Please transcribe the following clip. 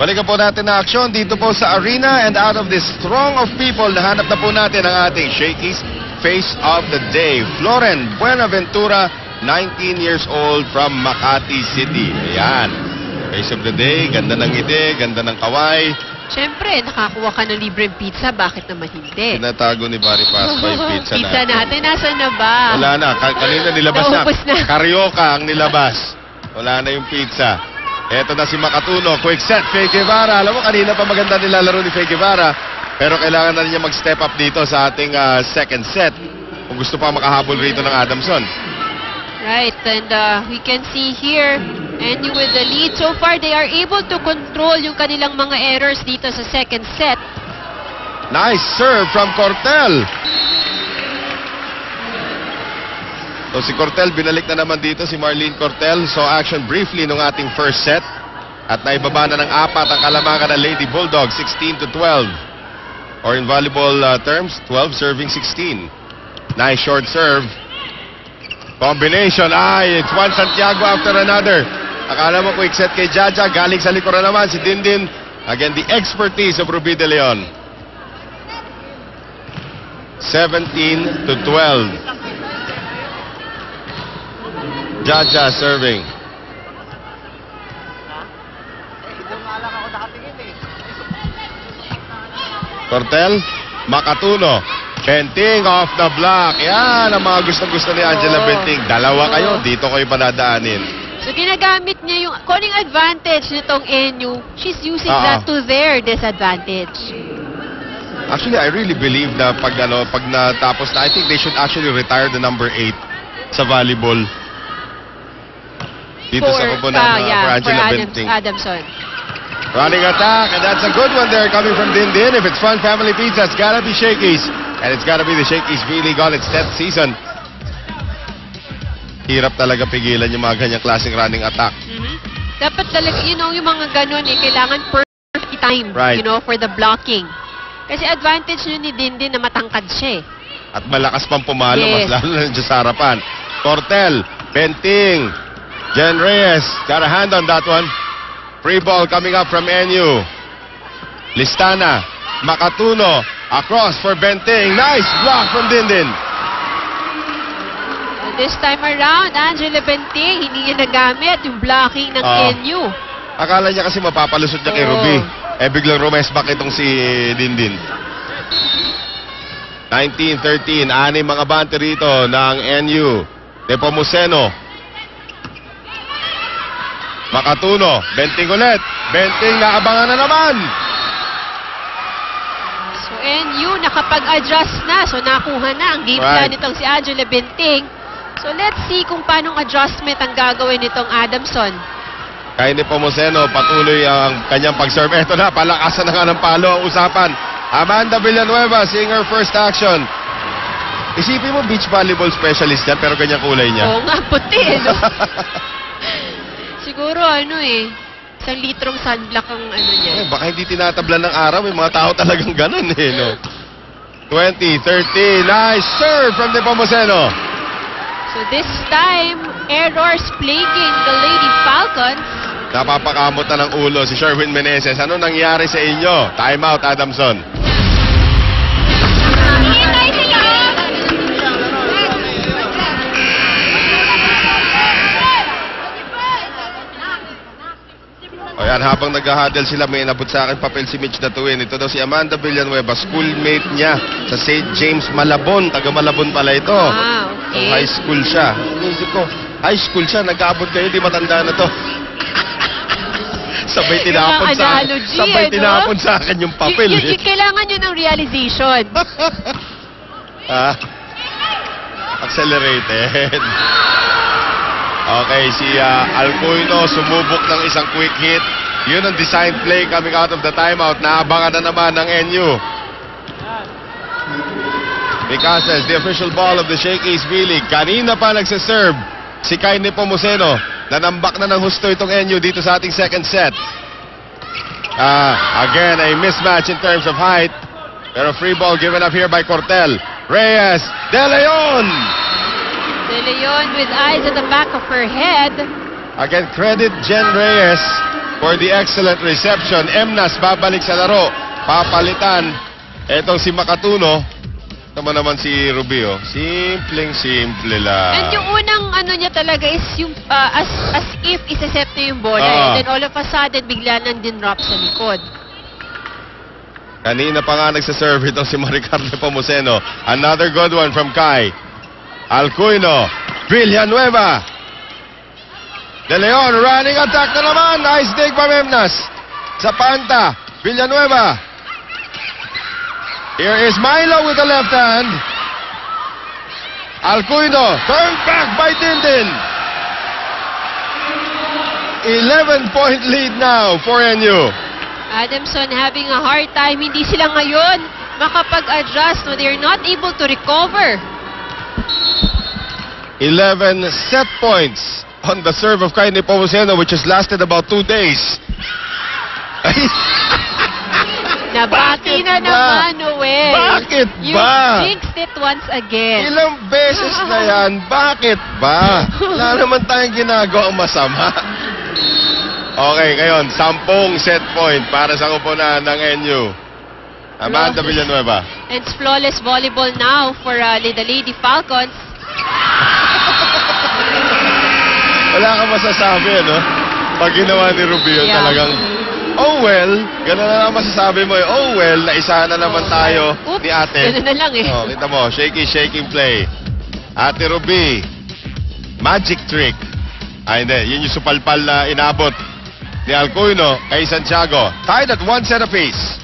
Balikan po natin na aksyon dito po sa arena, and out of this throng of people, nahanap na po natin ang ating Shakey's Face of the Day. Floren Buenaventura, 19 years old from Makati City. Ayan. Face of the Day, ganda ng ngiti, ganda ng kaway. Siyempre, nakakuha ka ng libreng pizza, bakit naman hindi? Tinatago ni Barry Paspa yung pizza natin. Nasaan na ba? Wala na. Kanina nilabas na. Carioca ang nilabas. Wala na yung pizza. Eto na si Makatuno. Quick set, Faye Guevara. Alam mo, kanina pa maganda nilalaro ni Faye Guevara. Pero kailangan na niya mag-step up dito sa ating second set. Kung gusto pa makahabol rito ng Adamson. Right, and we can see here, NU with the lead. So far, they are able to control yung kanilang mga errors dito sa second set. Nice serve from Cortel. So si Cortel, binalik na naman dito si Marlene Cortel. So action briefly nung ating first set. At naibaba na ng 4 ang kalamangan ng Lady Bulldog, 16-12. Or in volleyball terms, 12 serving 16. Nice short serve. Combination. It's one Santiago after another. Akala mo quick set kay Jaja. Galing sa likuran naman si Dindin. Again, the expertise of Ruby De Leon. 17-12. Jaja serving. Cortel, Makatuno. Benting off the block. Yan ang mga gustong-gusto ni Angela Benting. Dalawa kayo, dito kayo padadaanin. So ginagamit niya yung calling advantage nitong NU. She's using that to their disadvantage. Actually, I really believe na pag natapos na, I think they should actually retire the number 8 sa volleyball. Dito sa kupunan for Angela Benting. Adamson. Running attack, and that's a good one there coming from Dindin. If it's Fun Family Pizza, it's gotta be Shakey's. And it's gotta be the Shakey's V-League on its 10th season. Hirap talaga pigilan yung mga ganyang klaseng running attack. Dapat talaga, yung mga ganun kailangan perfect time, for the blocking. Kasi advantage yun ni Dindin na matangkad siya At malakas pang pumalo, mas lalo na dyan sa harapan. Cortel, Benting, Jen Reyes, got a hand on that one. Free ball coming up from NU. Listana, Makatuno, across for Benting. Nice block from Dindin. This time around, Angela Benting, hindi niya nagamit yung blocking ng NU. Akala niya kasi mapapalusot niya kay Ruby. Biglang rumesback itong si Dindin. 19-13, 6 mga bante rito ng NU. Nepomuceno. Makatuno, Benting ulit. Benting naabangan na naman. So NU nakapag-adjust na. So nakuha na ang game plan nitong si Angela Benting. So let's see kung paanong adjustment ang gagawin nitong Adamson. Kay Nepomuceno, patuloy ang kanyang pag-serve. Ito na, palakasan na nga ng palo ang usapan. Amanda Villanueva seeing her first action. Isipin mo, beach volleyball specialist yan, pero ganyang kulay niya. Oo nga, puti, no? Siguro, 1 litrong sunblock ang niya. Baka hindi tinatablan ng araw. May mga tao talagang ganun, no? 20-13. Nice serve from Nepomuceno. So this time, errors plaguing the Lady Falcons. Napapakamot na ng ulo si Sherwin Meneses. Ano nangyari sa inyo? Time out, Adamson. Ayan, habang nag-huddle sila, may inabot sa akin papel si Mitch Datuin. Ito daw si Amanda Villanueva, schoolmate niya sa St. James Malabon. Taga Malabon pala ito. So, high school siya. Inisip ko, high school siya, nag-aabot kayo, di matanda na to. Sabay tinapon sa akin yung papel. Kailangan yun ng realization. Accelerated. Okay, si Alcoino sumubok ng isang quick hit. Yun ang design play coming out of the timeout. Naabangan na naman ng NU. Picases, the official ball of the Shakey's V-League. Kanina pa nagsaserve si Kai Nepomuceno. Nanambak na ng husto itong NU dito sa ating second set. Again, a mismatch in terms of height. Pero free ball given up here by Cortel. Reyes, De Leon! De Leon with eyes at the back of her head. Again, credit Jen Reyes for the excellent reception. Emnas babalik sa laro. Papalitan. Etong si Makatuno. Naman si Rubio. Simpleng-simple lang. And yung unang ano niya talaga is yung as if isa-set na yung bola. And then all of a sudden, bigla nang din-drop sa likod. Kanina pa nga nagsaserve itong si Maricarme Pomuceno. Another good one from Kai. Alcuino. Villanueva. De Leon running attack na naman. Nice dig from Emnas. Sa Panta. Villanueva. Here is Milo with the left hand. Alcuino. Turned back by Dindin. 11-point lead now for NU. Adamson having a hard time. Hindi sila ngayon makapag-adjust. No, they're not able to recover. 11 set points on the serve of Kai Nepomuceno, which has lasted about 2 days. Nabati Bakit na ba? naman, Noel. Bakit You ba? jinxed it once again. Ilang beses na yan. Bakit ba? Wala naman tayong ginagawang masama. Okay, ngayon, 10 set point para sa kupunan ng NU. Amanda Villanueva. And it's flawless volleyball now for the Lady Falcons. Wala kang masasabi, no? Pag ginawa ni Rubio, Yeah. talagang, oh well, gano'n na lang masasabi mo, oh well, naisa na naman tayo Oops, ni ate. ganun na lang eh. Oh, kita mo, shaking play. Ate Ruby, magic trick. Ay, hindi, yun yung supalpal na inabot ni Alcuino kay Santiago. Tied at 1 set apiece.